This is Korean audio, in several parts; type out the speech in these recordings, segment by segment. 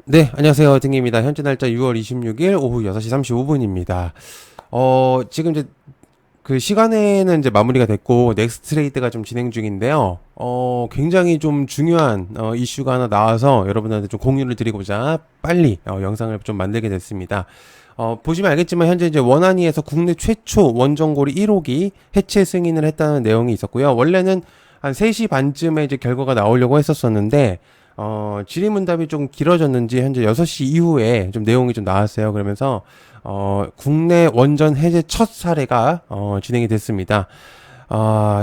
네, 안녕하세요. 딩입니다. 현재 날짜 6월 26일 오후 6시 35분입니다. 지금 이제 그 시간에는 이제 마무리가 됐고, 넥스트 트레이드가 좀 진행 중인데요. 굉장히 좀 중요한, 이슈가 하나 나와서 여러분한테 좀 공유를 드리고자 빨리, 영상을 좀 만들게 됐습니다. 보시면 알겠지만 현재 이제 원안위에서 국내 최초 원정고리 1호기 해체 승인을 했다는 내용이 있었고요. 원래는 한 3시 반쯤에 이제 결과가 나오려고 했었었는데, 질의문답이 좀 길어졌는지 현재 6시 이후에 좀 내용이 좀 나왔어요. 그러면서 국내 원전 해제 첫 사례가 진행이 됐습니다.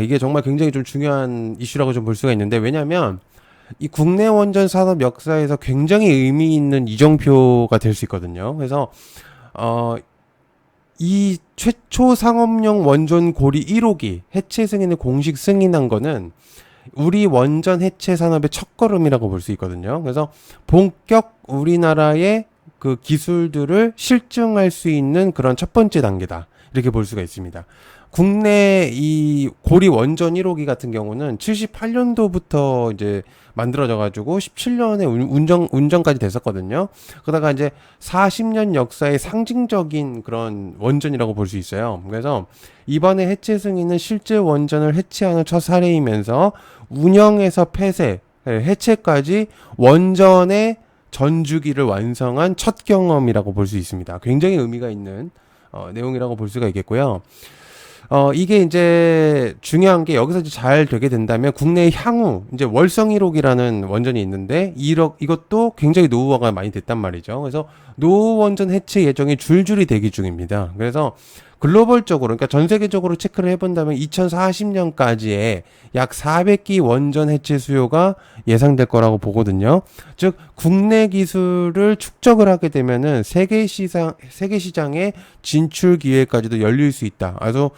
이게 정말 굉장히 좀 중요한 이슈라고 좀 볼 수가 있는데, 왜냐면 이 국내 원전 산업 역사에서 굉장히 의미 있는 이정표가 될 수 있거든요. 그래서 어, 이 최초 상업용 원전 고리 1호기 해체 승인을 공식 승인한 거는 우리 원전 해체 산업의 첫걸음이라고 볼 수 있거든요. 그래서 본격 우리나라의 그 기술들을 실증할 수 있는 그런 첫 번째 단계다. 이렇게 볼 수가 있습니다. 국내 이 고리 원전 1호기 같은 경우는 78년도부터 이제 만들어져가지고 17년에 운전까지 됐었거든요. 그러다가 이제 40년 역사의 상징적인 그런 원전이라고 볼 수 있어요. 그래서 이번에 해체 승인은 실제 원전을 해체하는 첫 사례이면서 운영에서 폐쇄, 해체까지 원전의 전주기를 완성한 첫 경험이라고 볼 수 있습니다. 굉장히 의미가 있는 내용이라고 볼 수가 있겠고요. 이게 이제 중요한 게 여기서 이제 잘 되게 된다면 국내 향후 이제 월성 1호기라는 원전이 있는데 이것도 굉장히 노후화가 많이 됐단 말이죠. 그래서 노후 원전 해체 예정이 줄줄이 대기 중입니다. 그래서 글로벌적으로 그러니까 전 세계적으로 체크를 해본다면 2040년까지의 약 400기 원전 해체 수요가 예상될 거라고 보거든요. 즉 국내 기술을 축적을 하게 되면은 세계 시장의 진출 기회까지도 열릴 수 있다. 그래서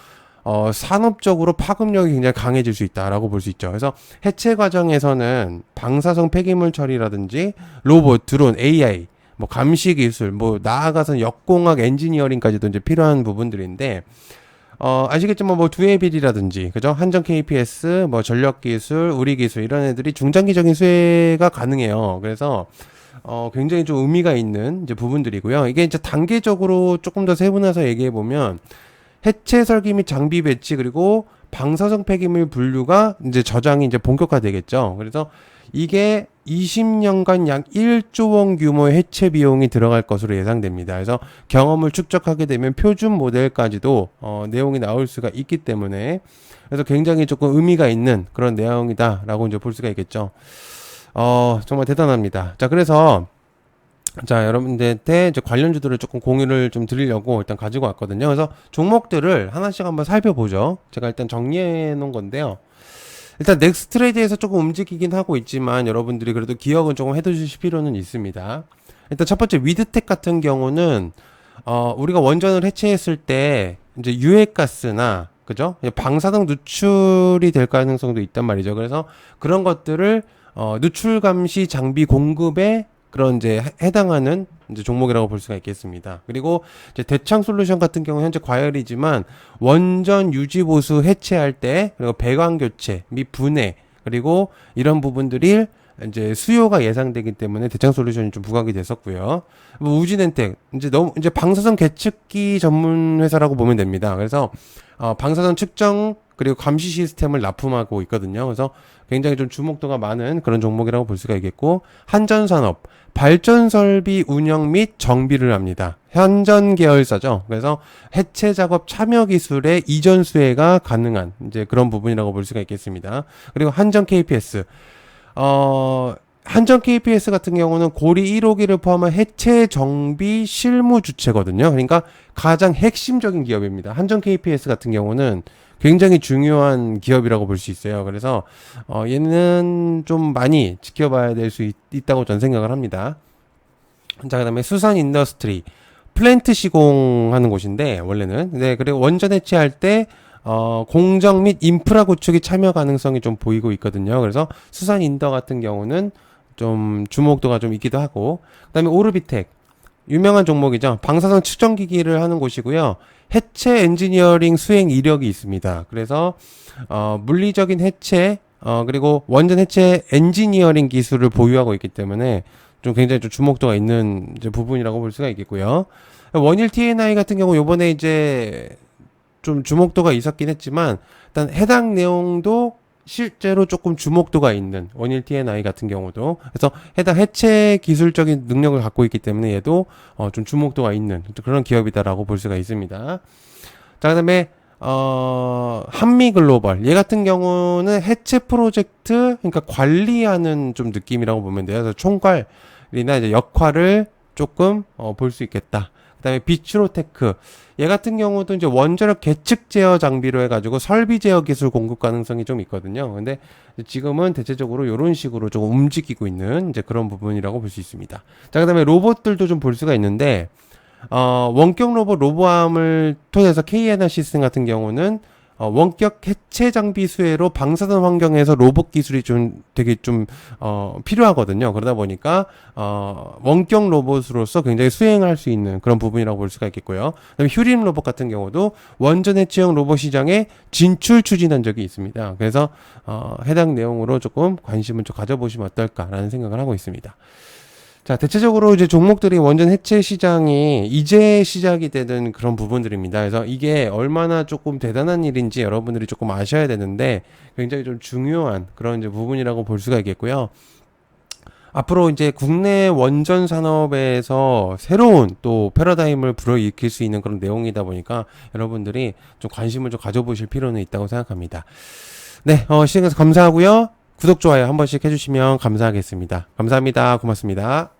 산업적으로 파급력이 굉장히 강해질 수 있다라고 볼 수 있죠. 그래서 해체 과정에서는 방사성 폐기물 처리라든지 로봇, 드론, AI, 뭐 감시 기술, 뭐 나아가서는 역공학 엔지니어링까지도 이제 필요한 부분들인데 아시겠지만 뭐 두에빌이라든지 그죠? 한전 KPS, 뭐 전력 기술, 우리 기술 이런 애들이 중장기적인 수혜가 가능해요. 그래서 굉장히 좀 의미가 있는 이제 부분들이고요. 이게 이제 단계적으로 조금 더 세분화해서 얘기해 보면 해체 설계 및 장비 배치 그리고 방사성 폐기물 분류가 이제 저장이 이제 본격화되겠죠. 그래서 이게 20년간 약 1조 원 규모의 해체 비용이 들어갈 것으로 예상됩니다. 그래서 경험을 축적하게 되면 표준 모델까지도 내용이 나올 수가 있기 때문에 그래서 굉장히 조금 의미가 있는 그런 내용이다라고 이제 볼 수가 있겠죠. 정말 대단합니다. 자, 그래서 자, 여러분들한테 이제 관련주들을 조금 공유를 좀 드리려고 일단 가지고 왔거든요. 그래서 종목들을 하나씩 한번 살펴보죠. 제가 일단 정리해 놓은 건데요. 일단 넥스트레이드에서 조금 움직이긴 하고 있지만 여러분들이 그래도 기억은 조금 해두실 필요는 있습니다. 일단 첫 번째 위드텍 같은 경우는 우리가 원전을 해체했을 때 이제 유해가스나 그죠? 방사능 누출이 될 가능성도 있단 말이죠. 그래서 그런 것들을 누출 감시 장비 공급에 그런 이제 해당하는 이제 종목이라고 볼 수가 있겠습니다. 그리고 이제 대창 솔루션 같은 경우 현재 과열이지만 원전 유지 보수 해체할 때 그리고 배관 교체 및 분해 그리고 이런 부분들이 이제 수요가 예상되기 때문에 대창 솔루션이 좀 부각이 됐었고요. 뭐 우진엔텍 이제 방사선 계측기 전문 회사라고 보면 됩니다. 그래서 방사선 측정 그리고 감시 시스템을 납품하고 있거든요. 그래서 굉장히 좀 주목도가 많은 그런 종목이라고 볼 수가 있겠고 한전산업 발전 설비 운영 및 정비를 합니다. 현전 계열사죠. 그래서 해체 작업 참여 기술의 이전 수혜가 가능한 이제 그런 부분이라고 볼 수가 있겠습니다. 그리고 한전 KPS 한전 KPS 같은 경우는 고리 1호기를 포함한 해체 정비 실무 주체거든요. 그러니까 가장 핵심적인 기업입니다. 한전 KPS 같은 경우는 굉장히 중요한 기업이라고 볼 수 있어요. 그래서 얘는 좀 많이 지켜봐야 될 수 있다고 전 생각을 합니다. 자, 그다음에 수산 인더스트리 플랜트 시공하는 곳인데 원래는 네 그리고 원전 해체할 때 공정 및 인프라 구축이 참여 가능성이 좀 보이고 있거든요. 그래서 수산 인더 같은 경우는 좀 주목도가 좀 있기도 하고 그다음에 오르비텍 유명한 종목이죠. 방사선 측정기기를 하는 곳이고요. 해체 엔지니어링 수행 이력이 있습니다. 그래서 물리적인 해체 그리고 원전 해체 엔지니어링 기술을 보유하고 있기 때문에 좀 굉장히 좀 주목도가 있는 이제 부분이라고 볼 수가 있겠고요. 원일 TNI 같은 경우 요번에 이제 좀 주목도가 있었긴 했지만 일단 해당 내용도 실제로 조금 주목도가 있는 원일 TNI 같은 경우도 그래서 해당 해체 기술적인 능력을 갖고 있기 때문에 얘도 좀 주목도가 있는 그런 기업이다라고 볼 수가 있습니다. 자, 그다음에 한미 글로벌 얘 같은 경우는 해체 프로젝트 그러니까 관리하는 좀 느낌이라고 보면 돼요. 그래서 총괄이나 이제 역할을 조금 볼 수 있겠다. 그다음에 비추로테크 얘 같은 경우도 이제 원자력 계측 제어 장비로 해가지고 설비 제어 기술 공급 가능성이 좀 있거든요. 근데 지금은 대체적으로 이런 식으로 조금 움직이고 있는 이제 그런 부분이라고 볼 수 있습니다. 자, 그다음에 로봇들도 좀 볼 수가 있는데 원격 로봇 로보암을 통해서 KNR 시스템 같은 경우는 원격 해체 장비 수혜로 방사선 환경에서 로봇 기술이 좀 되게 좀 필요하거든요. 그러다 보니까 원격 로봇으로서 굉장히 수행할 수 있는 그런 부분이라고 볼 수가 있겠고요. 그다음에 휴림 로봇 같은 경우도 원전 해체형 로봇 시장에 진출 추진한 적이 있습니다. 그래서 해당 내용으로 조금 관심을 좀 가져보시면 어떨까라는 생각을 하고 있습니다. 자, 대체적으로 이제 종목들이 원전 해체 시장이 이제 시작이 되는 그런 부분들입니다. 그래서 이게 얼마나 조금 대단한 일인지 여러분들이 조금 아셔야 되는데 굉장히 좀 중요한 그런 이제 부분이라고 볼 수가 있겠고요. 앞으로 이제 국내 원전 산업에서 새로운 또 패러다임을 불어일으킬 수 있는 그런 내용이다 보니까 여러분들이 좀 관심을 좀 가져보실 필요는 있다고 생각합니다. 네, 시청해주셔서 감사하고요. 구독, 좋아요 한 번씩 해주시면 감사하겠습니다. 감사합니다. 고맙습니다.